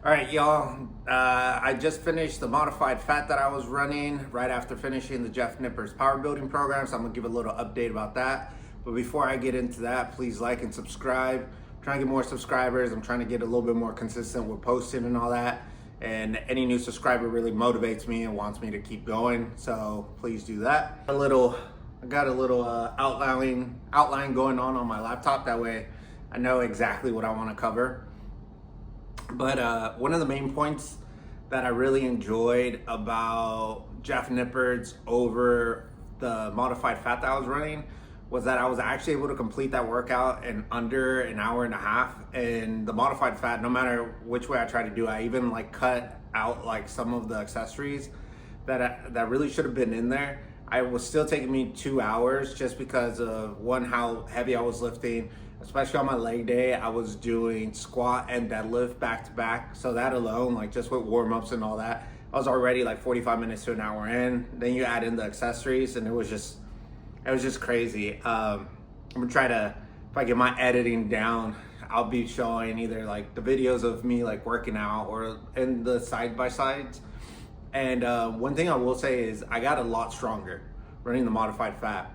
All right, y'all. I just finished the modified PHAT that I was running right after finishing the Jeff Nippard's Powerbuilding program. So I'm gonna give a little update about that. But before I get into that, please like and subscribe. I'm trying to get more subscribers. I'm trying to get a little bit more consistent with posting and all that. And any new subscriber really motivates me and wants me to keep going. So please do that. I got a little outline going on my laptop. That way I know exactly what I want to cover. But one of the main points that I really enjoyed about Jeff Nippard's over the modified PHAT that I was running was that I was actually able to complete that workout in under an hour and a half. And the modified PHAT, no matter which way I try to do it, I even cut out some of the accessories that really should have been in there. I was still taking me 2 hours just because of one, how heavy I was lifting. Especially on my leg day, I was doing squat and deadlift back to back. So that alone, just with warm-ups and all that, I was already 45 minutes to an hour in. Then you add in the accessories and it was just crazy. I'm gonna try to, if I get my editing down, I'll be showing either the videos of me working out or in the side-by-sides. And one thing I will say is I got a lot stronger running the modified PHAT.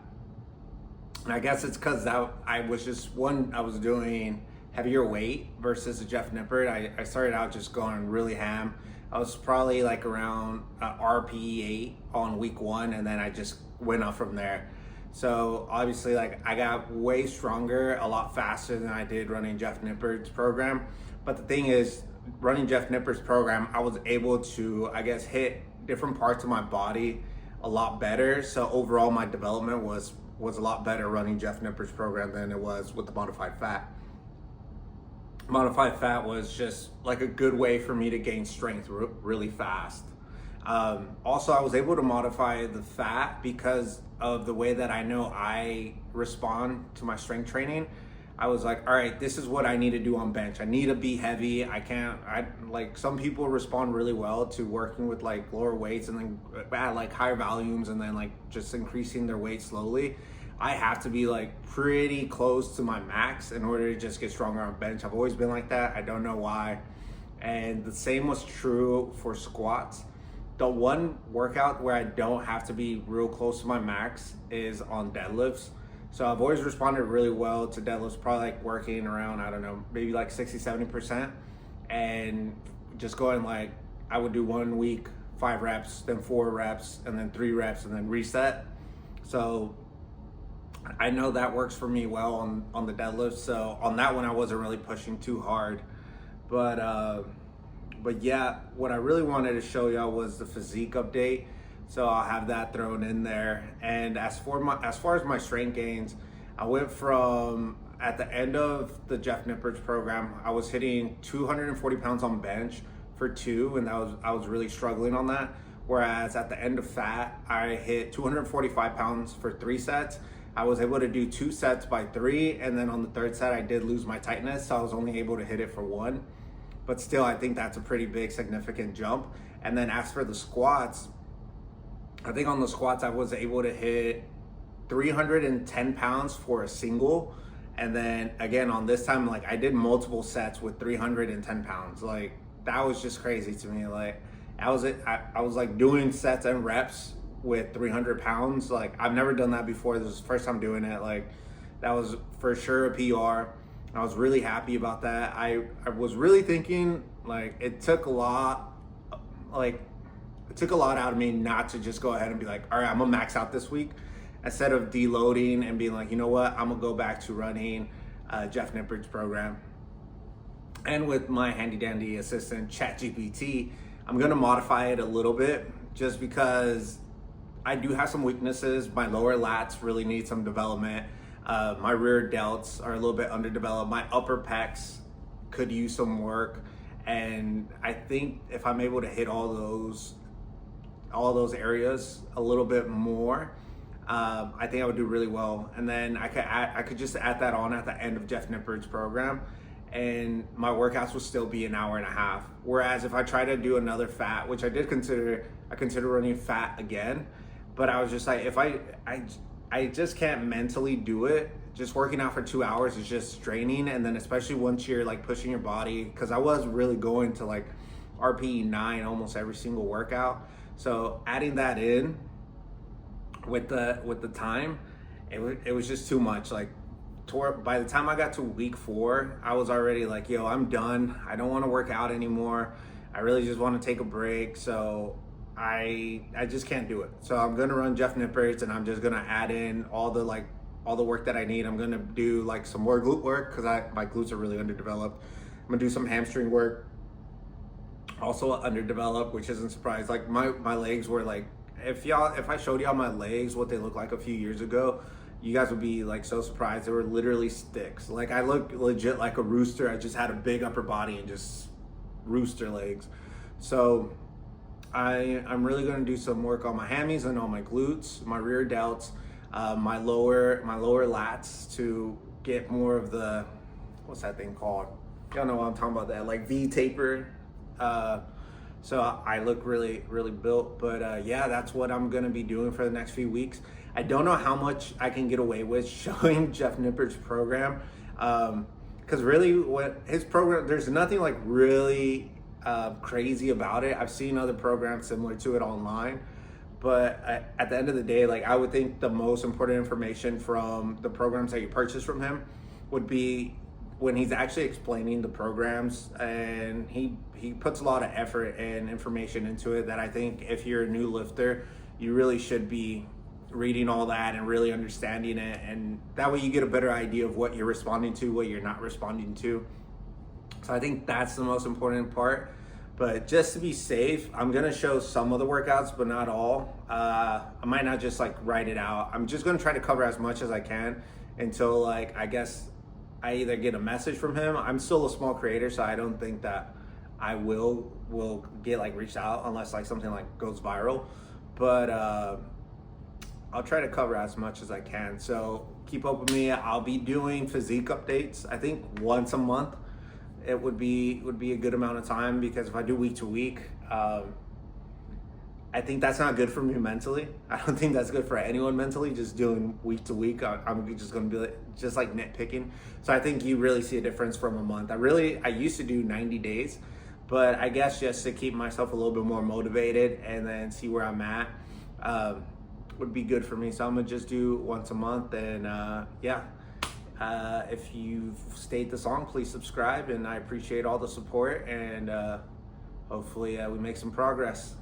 And I guess it's because I was doing heavier weight versus the Jeff Nippard. I started out just going really ham. I was probably around RPE 8 on week 1, and then I just went up from there. So obviously I got way stronger a lot faster than I did running Jeff Nippard's program. But the thing is, running Jeff Nippard's program, I was able to, hit different parts of my body a lot better. So overall my development was a lot better running Jeff Nippard's program than it was with the modified PHAT. Modified PHAT was just a good way for me to gain strength really fast. Also, I was able to modify the PHAT because of the way that I know I respond to my strength training. I was all right, this is what I need to do on bench. I need to be heavy. Some people respond really well to working with lower weights and then at higher volumes and then just increasing their weight slowly. I have to be pretty close to my max in order to just get stronger on bench. I've always been like that. I don't know why. And the same was true for squats. The one workout where I don't have to be real close to my max is on deadlifts. So I've always responded really well to deadlifts, probably working around, I don't know, maybe 60-70%. And just going I would do 1 week, 5 reps, then 4 reps, and then 3 reps, and then reset. So I know that works for me well on the deadlift. So on that one, I wasn't really pushing too hard. But yeah, what I really wanted to show y'all was the physique update. So I'll have that thrown in there. And as far as my strength gains, I went from, at the end of the Jeff Nippard's program, I was hitting 240 pounds on bench for 2, and I was really struggling on that. Whereas at the end of PHAT, I hit 245 pounds for 3 sets. I was able to do 2 sets by 3, and then on the 3rd set, I did lose my tightness, so I was only able to hit it for 1. But still, I think that's a pretty big, significant jump. And then as for the squats, I think on the squats, I was able to hit 310 pounds for a single. And then again, on this time, I did multiple sets with 310 pounds. That was just crazy to me. I was doing sets and reps with 300 pounds. I've never done that before. This is the first time doing it. That was for sure a PR. I was really happy about that. I was really thinking, it took a lot, it took a lot out of me not to just go ahead and be all right, I'm gonna max out this week, instead of deloading and being you know what, I'm gonna go back to running Jeff Nippard's program. And with my handy dandy assistant ChatGPT, I'm gonna modify it a little bit just because I do have some weaknesses. My lower lats really need some development. My rear delts are a little bit underdeveloped. My upper pecs could use some work. And I think if I'm able to hit all those areas a little bit more, I think I would do really well. And then I could just add that on at the end of Jeff Nippard's program, and my workouts would still be an hour and a half. Whereas if I try to do another PHAT, which I consider running PHAT again, but I was just if I just can't mentally do it just working out for 2 hours is just draining. And then especially once you're like pushing your body, because I was really going to like RPE 9 almost every single workout. So adding that in with the time, it was just too much. Like by the time I got to week 4, I was already like, yo, I'm done. I don't want to work out anymore. I really just want to take a break. So I just can't do it. So I'm gonna run Jeff Nippards, and I'm just gonna add in all the work that I need. I'm gonna do like some more glute work because my glutes are really underdeveloped. I'm gonna do some hamstring work, also underdeveloped, which isn't surprised. Like my legs were like, if I showed y'all my legs what they looked like a few years ago, you guys would be like so surprised. They were literally sticks. Like I look legit like a rooster. I just had a big upper body and just rooster legs. So I'm really going to do some work on my hammies and on my glutes, my rear delts, my lower lats to get more of the, what's that thing called? Y'all know what I'm talking about, that like V taper. So I look really, really built. But yeah, that's what I'm going to be doing for the next few weeks. I don't know how much I can get away with showing Jeff Nippard's program. Because really what his program, there's nothing like really crazy about it. I've seen other programs similar to it online, but at the end of the day, like I would think the most important information from the programs that you purchase from him would be when he's actually explaining the programs, and he puts a lot of effort and information into it that I think if you're a new lifter, you really should be reading all that and really understanding it, and that way you get a better idea of what you're responding to, what you're not responding to. So I think that's the most important part. But just to be safe, I'm gonna show some of the workouts, but not all. I might not just like write it out. I'm just gonna try to cover as much as I can until like, I guess I either get a message from him. I'm still a small creator, so I don't think that I will get like reached out unless like something like goes viral. But I'll try to cover as much as I can. So keep up with me. I'll be doing physique updates, I think once a month. It would be a good amount of time, because if I do week to week, I think that's not good for me mentally. I don't think that's good for anyone mentally, just doing week to week. I'm just gonna be just like nitpicking. So I think you really see a difference from a month. I used to do 90 days, but I guess just to keep myself a little bit more motivated and then see where I'm at, would be good for me. So I'm gonna just do once a month, and yeah. If you've stayed this long, please subscribe, and I appreciate all the support, and hopefully we make some progress.